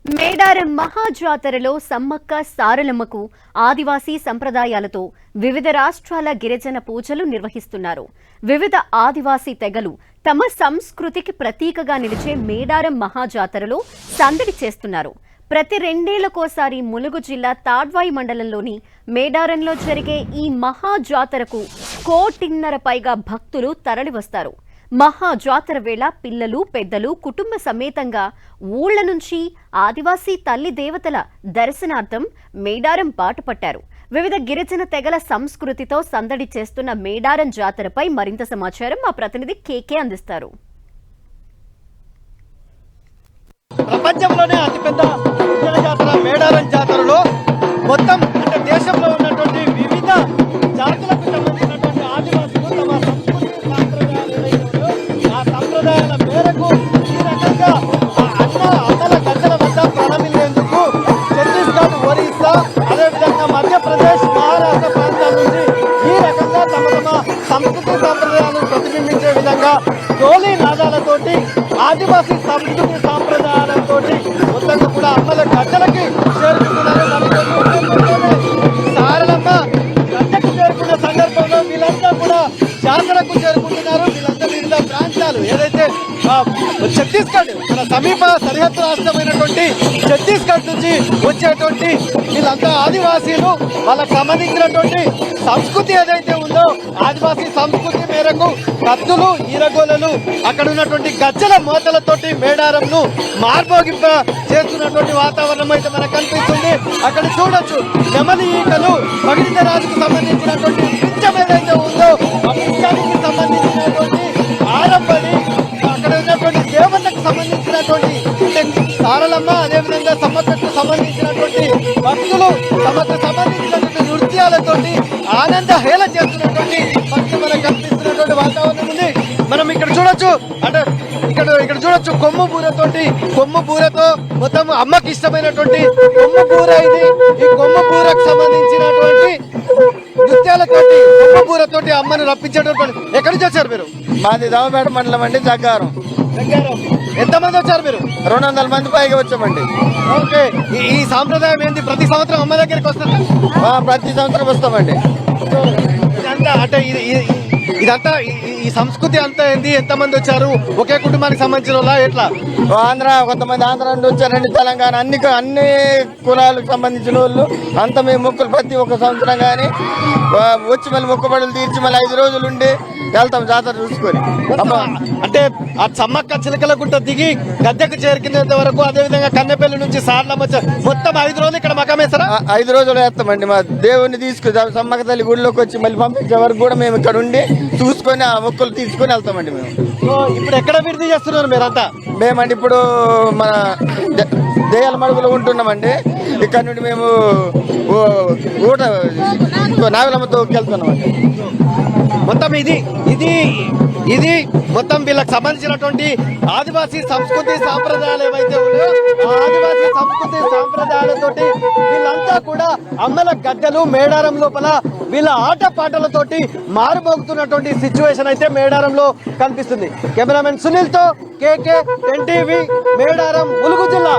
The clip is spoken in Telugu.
మేడారం మహాజాతరలో సమ్మక్క సారలమ్మకు ఆదివాసీ సంప్రదాయాలతో వివిధ రాష్ట్రాల గిరిజన పూజలు నిర్వహిస్తున్నారు. వివిధ ఆదివాసీ తెగలు తమ సంస్కృతికి ప్రతీకగా నిలిచే మేడారం మహాజాతరలో సందడి చేస్తున్నారు. ప్రతి రెండేళ్లకోసారి ములుగు జిల్లా తాడ్వాయి మండలంలోని మేడారంలో జరిగే ఈ మహాజాతరకు 1.5 పైగా భక్తులు తరలివస్తారు. మహాజాతర వేళ పిల్లలు పెద్దలు కుటుంబ సమేతంగా ఊళ్ల నుంచి ఆదివాసీ తల్లి దేవతల దర్శనార్థం మేడారం బాటపట్టారు. వివిధ గిరిజన తెగల సంస్కృతితో సందడి చేస్తున్న మేడారం జాతరపై మరింత సమాచారం మా ప్రతినిధి కేకే అందిస్తారు. ప్రపంచంలోనే అతిపెద్ద గిరిజన జాతర మేడారం జాతరలో మొత్తం అంటే దేశంలో ఉన్నటువంటి వివిధ జాతులకు సంబంధించినటువంటి ఆదివాసులు తమ సంస్కృతి సాంప్రదాయాలు ఏవైతే ఆ సంప్రదాయాల మేరకు ఈ రకంగా అమ్మల గద్దెల వద్ద ప్రారంభించేందుకు ఛత్తీస్గఢ్, ఒరిస్సా, అదేవిధంగా మధ్యప్రదేశ్, మహారాష్ట్ర ప్రాంతాల నుంచి ఈ రకంగా తమ సంస్కృతి సాంప్రదాయాలను ప్రతిబింబించే విధంగా డోలీ నాదాలతోటి ఆదివాసీ సంస్కృతి సాంప్రదాయాలతోటి మొత్తంగా కూడా అమ్మల గద్దెలకి చేరుకుంటున్నారు. సారలమ్మ గద్దెకు చేరుకున్న సందర్భంలో వీళ్ళంతా కూడా జాతరకు చేరుకుంటున్నారు. వీళ్ళంతా వివిధ ప్రాంతాలు ఏదైతే ఛత్తీస్గఢ్ మన సమీప సరిహద్దు రాష్ట్రమైనటువంటి ఛత్తీస్గఢ్ నుంచి వచ్చేటువంటి వీళ్ళంతా ఆదివాసీలు వాళ్ళకు సంబంధించినటువంటి సంస్కృతి ఏదైతే ఉందో ఆదివాసీ సంస్కృతి మేరకు కత్తులు, ఈరగోలలు, అక్కడ ఉన్నటువంటి గజ్జల మోతలతోటి మేడారంను మార్మోగింప చేస్తున్నటువంటి వాతావరణం అయితే మనకు కనిపిస్తుంది. అక్కడ చూడొచ్చు నెమలి ఈకలు పగిడిత రాజుకు సంబంధించినటువంటి పింఛం ఏదైతే ఉందో ఆ పింఛానికి సంబంధించినటువంటి ఆరంభని అక్కడ ఉన్నటువంటి దేవతకు సంబంధించినటువంటి సారలమ్మ అదేవిధంగా సమ్మక్కకు సంబంధించినటువంటి భక్తులు తమకు సంబంధించినటువంటి నృత్యాలతోటి ఆనంద హేళ చేస్తున్నటువంటి భక్తులు మనకు కనిపిస్తున్నటువంటి వాతావరణం ఉంది. మనం ఇక్కడ చూడొచ్చు అంటే ఇక్కడ చూడొచ్చు కొమ్ము బూరతో మొత్తం అమ్మకి ఇష్టమైనటువంటి కొమ్ము బూర ఇది. ఈ కొమ్ము బూరకు సంబంధించినటువంటి నృత్యాలతోటి కొమ్ము బూరతోటి అమ్మను రప్పించేటటువంటి. ఎక్కడి నుంచి వచ్చారు మీరు? మాది దావపేట మండలం అండి. జగ్గారం. ఎంతమంది వచ్చారు మీరు? 200 మంది పైగా వచ్చామండి. ఓకే, ఈ సాంప్రదాయం ఏంటి? ప్రతి సంవత్సరం అమ్మ దగ్గరికి వస్తారు? ప్రతి సంవత్సరం వస్తామండి. ఇదంతా అంటే ఇదంతా ఈ సంస్కృతి అంతా ఏంది? ఎంతమంది వచ్చారు? ఒకే కుటుంబానికి సంబంధించిన వాళ్ళ ఎట్లా? కొంతమంది ఆంధ్ర నుండి వచ్చారండి, తెలంగాణ అన్ని కులాలకు సంబంధించిన వాళ్ళు అంతా మేము మొక్కులు ప్రతి ఒక్క సంవత్సరం కానీ వచ్చి మళ్ళీ మొక్కుబడులు తీర్చి మళ్ళీ 5 రోజులు ఉండి వెళ్తాం జాతర చూసుకొని. అంటే ఆ సమ్మక్క చిలకల గుట్ట దిగి గద్దెకు చేరుకునేంత వరకు అదేవిధంగా కన్నెపల్లి నుంచి సార్లమ్మ మొత్తం 5 రోజులు ఇక్కడ మకామేస్తారా? 5 రోజులు వేస్తామండి. మా దేవుడిని తీసుకుని సమ్మక్క తల్లి గుడిలోకి వచ్చి మళ్ళీ పంపించే వరకు కూడా మేము ఇక్కడ ఉండి చూసుకొని ఆ మొక్కులు తీసుకొని వెళ్తామండి. మేము ఇప్పుడు ఎక్కడ విడిది చేస్తున్నారు మీరంతా? మేమండి ఇప్పుడు మన దేయాల మడుగులో ఉంటున్నామండి. ఇక్కడ నుండి మేము ఊట నాగలమ్మతో వెళ్తున్నామండి. మొత్తం ఇది మొత్తం వీళ్ళకి సంబంధించినటువంటి ఆదివాసీ సంస్కృతి సాంప్రదాయాలు ఏవైతే ఉన్నాయో ఆ ఆదివాసీ సంస్కృతి సాంప్రదాయాలతోటి వీళ్ళంతా కూడా అమ్మల గద్దెలు మేడారం లోపల వీళ్ళ ఆట పాటలతోటి మారుమోగుతున్నటువంటి సిచ్యువేషన్ అయితే మేడారంలో కనిపిస్తుంది. కెమెరామెన్ సునీల్ తో కేకే, NTV, మేడారం, ములుగు జిల్లా.